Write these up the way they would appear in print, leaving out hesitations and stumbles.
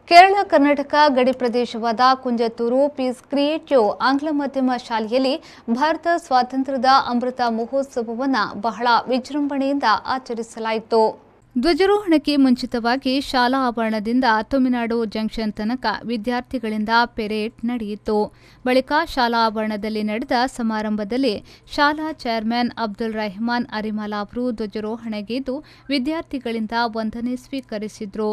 ಕೇರಳ ಕರ್ನಾಟಕ ಗಡಿ ಪ್ರದೇಶವಾದ Kunjathur piece creative ಆಂಗ್ಲ ಮಾಧ್ಯಮ ಶಾಲೆಯಲ್ಲಿ ಭಾರತ ಸ್ವಾತಂತ್ರ್ಯದ ಅಮೃತ ಮಹೋತ್ಸವವನ್ನು ಬಹಳ ವಿಜೃಂಭಣೆಯಿಂದ ಆಚರಿಸಲಾಯಿತು. ಧ್ವಜಾರೋಹಣಕ್ಕೆ ಮುಂಚಿತವಾಗಿ ಶಾಲಾ ಆವರಣದಿಂದ ತಮಿಳುನಾಡು ಜಂಕ್ಷನ್ ತನಕ ವಿದ್ಯಾರ್ಥಿಗಳಿಂದ ಪೆರೇಡ್ ನಡೆಯಿತು. ಬಳಿಕ ಶಾಲಾ ಆವರಣದಲ್ಲಿ ನಡೆದ ಸಮಾರಂಭದಲ್ಲಿ ಶಾಲಾ ಚೇರ್ಮನ್ ಅಬ್ದುಲ್ ರೆಹಮಾನ್ ಅರಿಮಾಲಾ ಅವರು ಧ್ವಜಾರೋಹಣೆಗೈದು ವಿದ್ಯಾರ್ಥಿಗಳಿಂದ ವಂದನೆ ಸ್ವೀಕರಿಸಿದರು.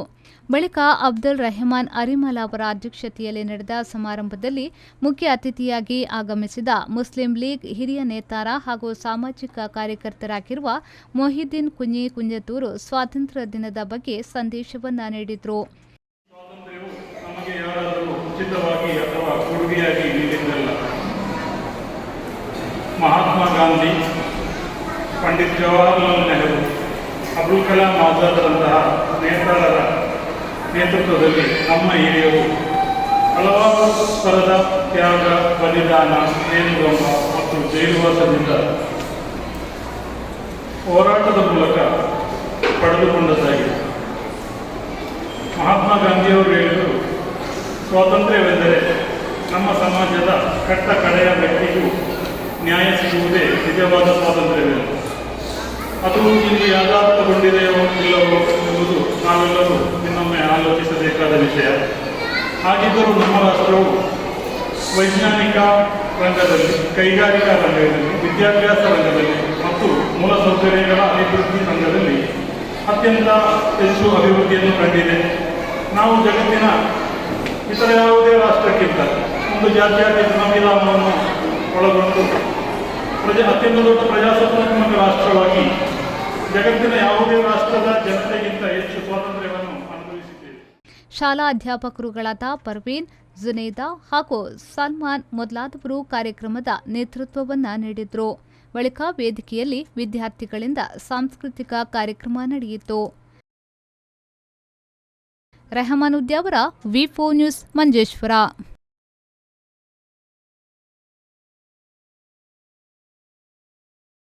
ಬಳಿಕ ಅಬ್ದುಲ್ ರೆಹಮಾನ್ ಅರಿಮಾಲಾ ಅವರ ಅಧ್ಯಕ್ಷತೆಯಲ್ಲಿ ನಡೆದ ಸಮಾರಂಭದಲ್ಲಿ ಮುಖ್ಯ ಅತಿಥಿಯಾಗಿ ಆಗಮಿಸಿದ ಮುಸ್ಲಿಂ ಲೀಗ್ ಹಿರಿಯ ನೇತಾರ ಹಾಗೂ ಸಾಮಾಜಿಕ ಕಾರ್ಯಕರ್ತರಾಗಿರುವ ಮೊಹಿದ್ದೀನ್ ಕುಂಞಿ ಕುಂಜತ್ತೂರು ಸ್ವಾತಂತ್ರ್ಯ ದಿನದ ಬಗ್ಗೆ ಸಂದೇಶವನ್ನ ನೀಡಿದರು. ಸ್ವಾತಂತ್ರ್ಯವು ನಮಗೆ ಯಾರಾದರೂ ಉಚಿತವಾಗಿ ಅಥವಾ ಕೊಡುಗೆಯಾಗಿ ನೀಡಿದ್ದಲ್ಲ. ಮಹಾತ್ಮ ಗಾಂಧಿ, ಪಂಡಿತ್ ಜವಾಹರ್ಲಾಲ್ ನೆಹರು, ಅಬುಲ್ ಕಲಾಂ ಆಜಾದ್ರಂತಹ ನೇತಾರರ ನೇತೃತ್ವದಲ್ಲಿ ನಮ್ಮ ಹಿರಿಯರು ಹಲವಾರು ಸ್ತರದ ತ್ಯಾಗ, ಬಲಿದಾನ, ನೇಮಗಂಬ ಮತ್ತು ಜೈಲುವಾಸದಿಂದ ಹೋರಾಟದ ಮೂಲಕ ಪಡೆದುಕೊಂಡದ್ದಾಗಿದೆ. ಮಹಾತ್ಮ ಗಾಂಧಿಯವರು ಹೇಳಿದರು, ಸ್ವಾತಂತ್ರ್ಯವೆಂದರೆ ನಮ್ಮ ಸಮಾಜದ ಕಟ್ಟ ಕಡೆಯ ವ್ಯಕ್ತಿಗೂ ನ್ಯಾಯ ಸಿಗುವುದೇ ನಿಜವಾದ ಸ್ವಾತಂತ್ರ್ಯವಿಲ್ಲ. ಅದು ಇಲ್ಲಿ ಯಾഥാರ್ಥಗೊಂಡಿದೆಯೋ ಇಲ್ಲವೋ ಎಂಬುದು ನಾವೆಲ್ಲರೂ ಇನ್ನೊಮ್ಮೆ ಆಲೋಚಿಸಬೇಕಾದ ವಿಷಯ. ಹಾಗಿದ್ದರೂ ನಮ್ಮ ರಾಷ್ಟ್ರವು ವೈಜ್ಞಾನಿಕ ರಂಗದಲ್ಲಿ, ಕೈಗಾರಿಕಾ ರಂಗದಲ್ಲಿ, ವಿದ್ಯಾಭ್ಯಾಸ ರಂಗದಲ್ಲಿ ಮತ್ತು ಮೂಲಸೌಕರ್ಯಗಳ ಅಭಿವೃದ್ಧಿ ರಂಗದಲ್ಲಿ ಅತ್ಯಂತ ಹೆಚ್ಚು ಅಭಿವೃದ್ಧಿಯನ್ನು ಕಂಡಿದೆ. ನಾವು ಜಗತ್ತಿನ ಇತರ ಯಾವುದೇ ರಾಷ್ಟ್ರಕ್ಕಿಂತ ಒಂದು ಜಾತ್ಯತೀತ ಸಂವಿಧಾನವನ್ನು ಒಳಗೊಂಡು ಅತ್ಯಂತ ದೊಡ್ಡ ಪ್ರಜಾಸತ್ತಾತ್ಮಕ ರಾಷ್ಟ್ರವಾಗಿ ಜಗತ್ತಿನ ಯಾವುದೇ ರಾಷ್ಟ್ರದ ಜನತೆಗಿಂತ ಹೆಚ್ಚು ಸ್ವಾತಂತ್ರ್ಯವನ್ನು ಅನುಭವಿಸಿದ್ದೇವೆ. ಶಾಲಾ ಅಧ್ಯಾಪಕರುಗಳಾದ ಪರ್ವೀನ್, ಜುನೇದಾ ಹಾಗೂ ಸಲ್ಮಾನ್ ಮೊದಲಾದವರು ಕಾರ್ಯಕ್ರಮದ ನೇತೃತ್ವವನ್ನು ನೀಡಿದರು. ಬಳಿಕ ವೇದಿಕೆಯಲ್ಲಿ ವಿದ್ಯಾರ್ಥಿಗಳಿಂದ ಸಾಂಸ್ಕೃತಿಕ ಕಾರ್ಯಕ್ರಮ ನಡೆಯಿತು. ರೆಹಮಾನ್ ಉದ್ಯಾವರ, ವಿ4 ನ್ಯೂಸ್, ಮಂಜೇಶ್ವರ.